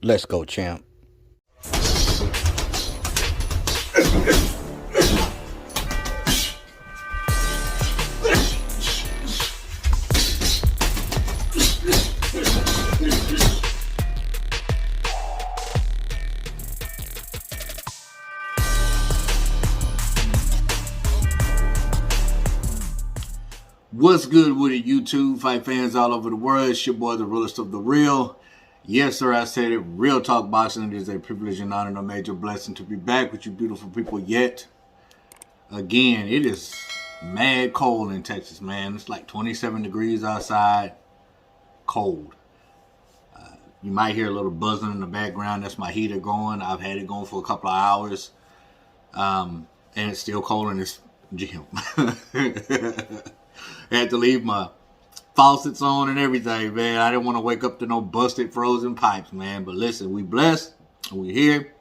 Let's go, champ. What's good with it, YouTube? Fight fans all over the world. It's your boy, the realest of the real. Yes, sir, I said it. Real talk boxing. It is a privilege and honor and a major blessing to be back with you beautiful people yet. Again, it is mad cold in Texas, man. It's like 27 degrees outside. Cold. You might hear a little buzzing in the background. That's my heater going. I've had it going for a couple of hours. And it's still cold in this gym. Had to leave my faucets on and everything, man. I didn't want to wake up to no busted frozen pipes, man. But listen, we blessed. We here.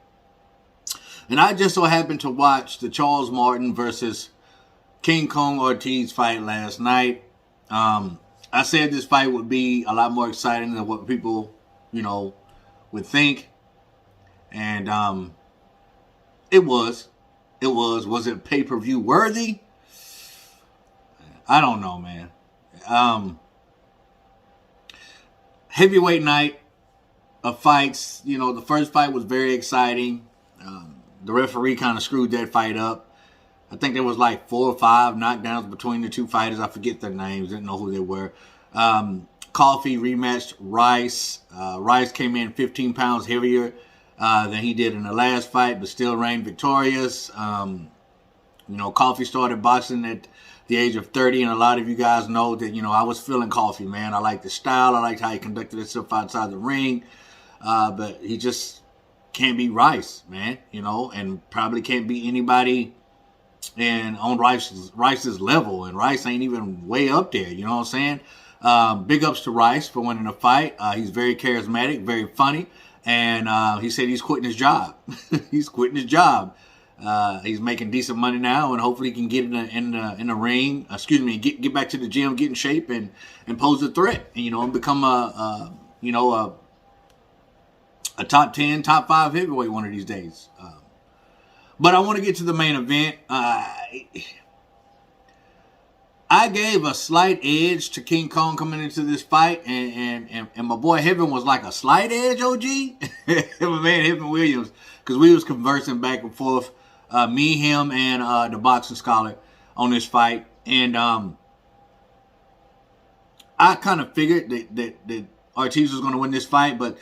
And I just so happened to watch the Charles Martin versus King Kong Ortiz fight last night. I said this fight would be a lot more exciting than what people, would think. And it was. It was. Was it pay-per-view worthy? I don't know, man. Heavyweight night of fights. The first fight was very exciting. The referee kind of screwed that fight up. I think there was like 4 or 5 knockdowns between the two fighters. I forget their names. Didn't know who they were. Coffee rematched Rice. Rice came in 15 pounds heavier than he did in the last fight, but still reigned victorious. Coffee started boxing at the age of 30, and a lot of you guys know that, I was feeling Coffee, man. I liked the style. I liked how he conducted himself outside the ring. But he just can't beat Rice, man, and probably can't beat anybody on Rice's level. And Rice ain't even way up there, you know what I'm saying? Big ups to Rice for winning the fight. He's very charismatic, very funny. And he said he's quitting his job. He's quitting his job. He's making decent money now, and hopefully he can get in the ring. Get back to the gym, get in shape, and pose a threat. And become a top 10, top 5 heavyweight one of these days. But I want to get to the main event. I gave a slight edge to King Kong coming into this fight, and my boy Heaven was like a slight edge, OG. My man Heaven Williams, because we was conversing back and forth. Me, him, and the boxing scholar on this fight. And I kind of figured that Ortiz was going to win this fight, but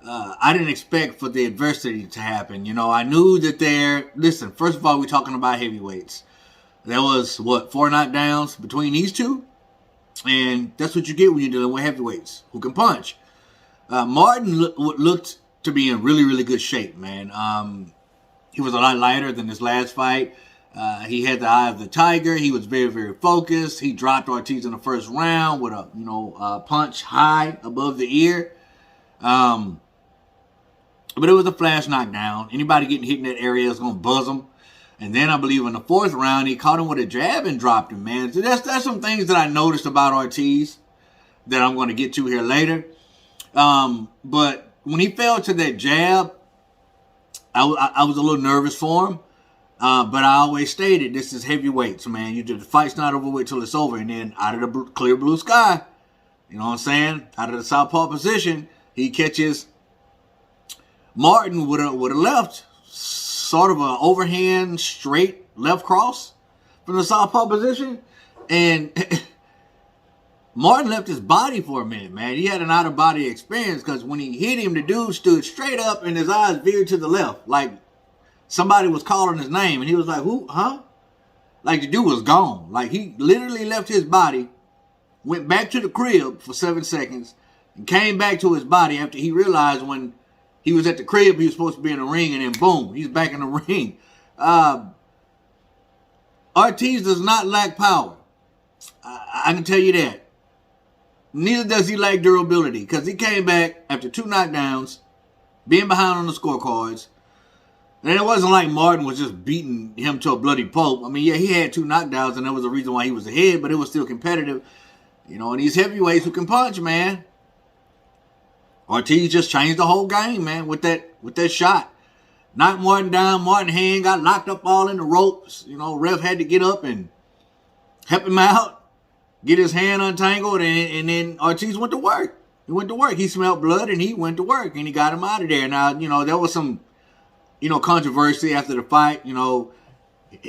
I didn't expect for the adversity to happen. I knew that listen, first of all, we're talking about heavyweights. There was, 4 knockdowns between these two? And that's what you get when you're dealing with heavyweights who can punch. Martin looked to be in really, really good shape, man. He was a lot lighter than his last fight. He had the eye of the tiger. He was very, very focused. He dropped Ortiz in the first round with a punch high above the ear. But it was a flash knockdown. Anybody getting hit in that area is going to buzz him. And then I believe in the 4th round, he caught him with a jab and dropped him, man. So that's some things that I noticed about Ortiz that I'm going to get to here later. But when he fell to that jab, I was a little nervous for him, but I always stated this is heavyweights, man. The fight's not over with till it's over. And then out of the clear blue sky, you know what I'm saying? Out of the southpaw position, he catches Martin with a left, sort of an overhand straight left cross from the southpaw position, and Martin left his body for a minute, man. He had an out-of-body experience because when he hit him, the dude stood straight up and his eyes veered to the left. Like somebody was calling his name. And he was like, who? Huh? Like the dude was gone. Like he literally left his body, went back to the crib for 7 seconds, and came back to his body after he realized when he was at the crib, he was supposed to be in the ring, and then boom, he's back in the ring. Ortiz does not lack power. I can tell you that. Neither does he lack durability, because he came back after 2 knockdowns, being behind on the scorecards. And it wasn't like Martin was just beating him to a bloody pulp. I mean, yeah, he had 2 knockdowns, and there was a reason why he was ahead, but it was still competitive. And these heavyweights who can punch, man. Ortiz just changed the whole game, man, with that shot. Knocked Martin down. Martin hand got locked up all in the ropes. You know, ref had to get up and help him out, get his hand untangled, and then Ortiz went to work. He went to work. He smelled blood, and he went to work, and he got him out of there. Now, you know, there was some, you know, controversy after the fight. You know,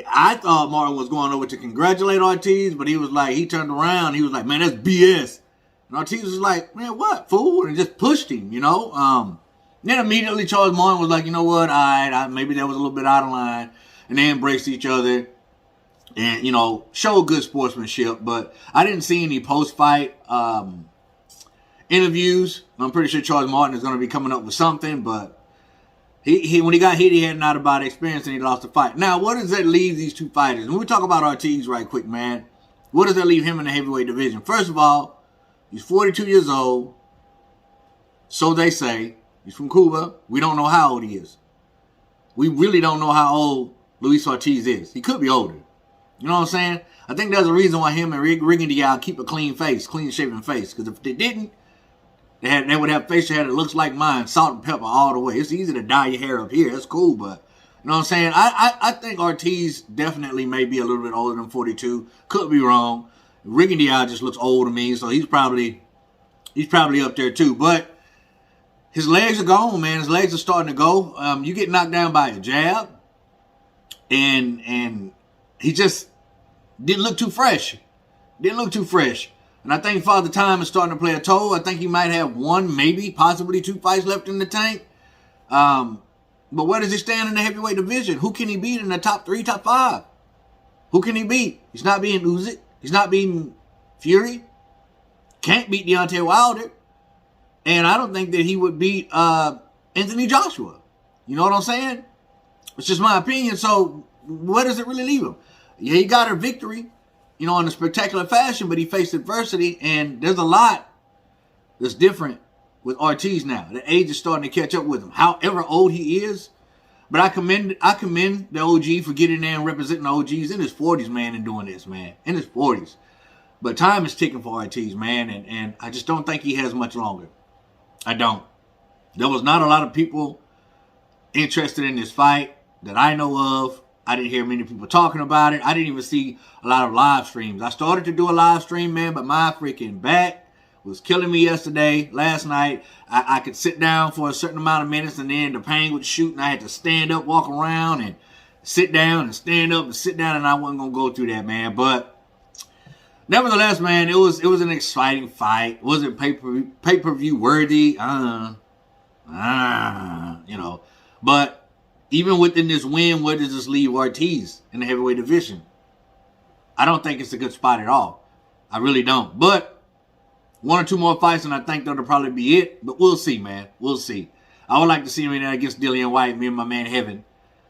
I thought Martin was going over to congratulate Ortiz, but he was like, he turned around. He was like, man, that's BS. And Ortiz was like, man, what, fool? And just pushed him, you know. Then immediately Charles Martin was like, you know what, all right, maybe that was a little bit out of line. And they embraced each other and, you know, showed good sportsmanship. But I didn't see any post-fight interviews. I'm pretty sure Charles Martin is going to be coming up with something, but he when he got hit, he had an out-of-body experience and he lost the fight. Now, what does that leave these two fighters? And we talk about Ortiz right quick, man. What does that leave him in the heavyweight division? First of all, he's 42 years old. So they say. He's from Cuba. We don't know how old he is. We really don't know how old Luis Ortiz is. He could be older. You know what I'm saying? I think there's a reason why him and Rigondeaux keep a clean face, clean-shaven face. Because if they didn't, they would have facial hair that looks like mine, salt and pepper all the way. It's easy to dye your hair up here. That's cool, but you know what I'm saying? I think Ortiz definitely may be a little bit older than 42. Could be wrong. Rigondeaux just looks old to me, so he's probably up there too. But his legs are gone, man. His legs are starting to go. You get knocked down by a jab, and he just didn't look too fresh. And I think Father Time is starting to play a toll. I think he might have one, maybe, possibly two fights left in the tank. But where does he stand in the heavyweight division? Who can he beat in the top 3, top 5? Who can he beat? He's not beating Usyk. He's not beating Fury. Can't beat Deontay Wilder. And I don't think that he would beat Anthony Joshua. You know what I'm saying? It's just my opinion. So where does it really leave him? Yeah, he got a victory, you know, in a spectacular fashion, but he faced adversity. And there's a lot that's different with Ortiz now. The age is starting to catch up with him. However old he is. But I commend the OG for getting there and representing the OGs in his 40s, man, and doing this, man. In his 40s. But time is ticking for Ortiz, man. And I just don't think he has much longer. I don't. There was not a lot of people interested in this fight that I know of. I didn't hear many people talking about it. I didn't even see a lot of live streams. I started to do a live stream, man, but my freaking back was killing me last night. I could sit down for a certain amount of minutes and then the pain would shoot and I had to stand up, walk around and sit down and stand up and sit down, and I wasn't going to go through that, man. But nevertheless, man, it was an exciting fight. Was it pay-per-view worthy? You know. But even within this win, where does this leave Ortiz in the heavyweight division? I don't think it's a good spot at all. I really don't. But one or two more fights, and I think that'll probably be it. But we'll see, man. We'll see. I would like to see him in there against Dillian White, me and my man Heaven.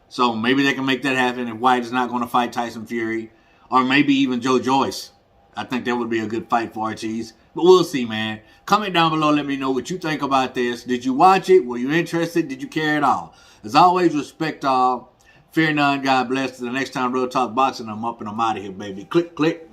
So maybe they can make that happen if White is not going to fight Tyson Fury. Or maybe even Joe Joyce. I think that would be a good fight for Ortiz. But we'll see, man. Comment down below. Let me know what you think about this. Did you watch it? Were you interested? Did you care at all? As always, respect all. Fear none. God bless. Till the next time, Real Talk Boxing. I'm up and I'm out of here, baby. Click, click.